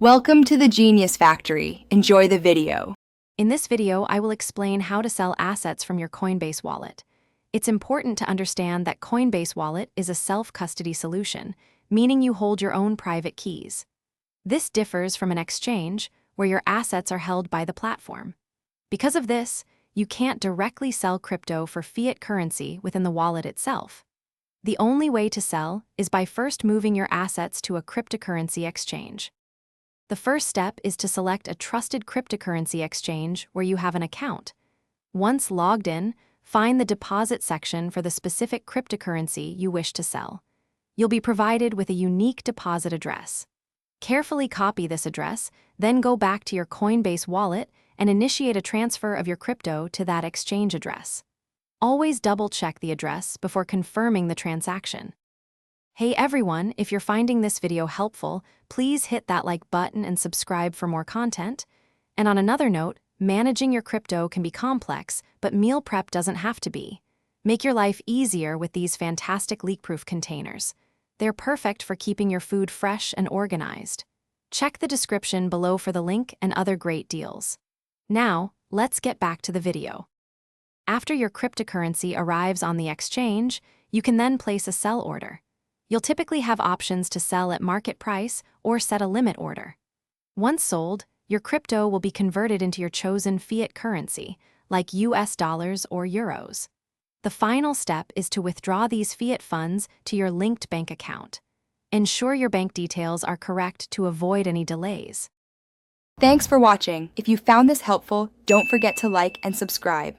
Welcome to the Genius Factory. Enjoy the video. In this video, I will explain how to sell assets from your Coinbase wallet. It's important to understand that Coinbase Wallet is a self-custody solution, meaning you hold your own private keys. This differs from an exchange, where your assets are held by the platform. Because of this, you can't directly sell crypto for fiat currency within the wallet itself. The only way to sell is by first moving your assets to a cryptocurrency exchange. The first step is to select a trusted cryptocurrency exchange where you have an account. Once logged in, find the deposit section for the specific cryptocurrency you wish to sell. You'll be provided with a unique deposit address. Carefully copy this address, then go back to your Coinbase wallet and initiate a transfer of your crypto to that exchange address. Always double-check the address before confirming the transaction. Hey everyone, if you're finding this video helpful, please hit that like button and subscribe for more content. And on another note, managing your crypto can be complex, but meal prep doesn't have to be. Make your life easier with these fantastic leak-proof containers. They're perfect for keeping your food fresh and organized. Check the description below for the link and other great deals. Now, let's get back to the video. After your cryptocurrency arrives on the exchange, you can then place a sell order. You'll typically have options to sell at market price or set a limit order. Once sold, your crypto will be converted into your chosen fiat currency, like US dollars or euros. The final step is to withdraw these fiat funds to your linked bank account. Ensure your bank details are correct to avoid any delays. Thanks for watching. If you found this helpful, don't forget to like and subscribe.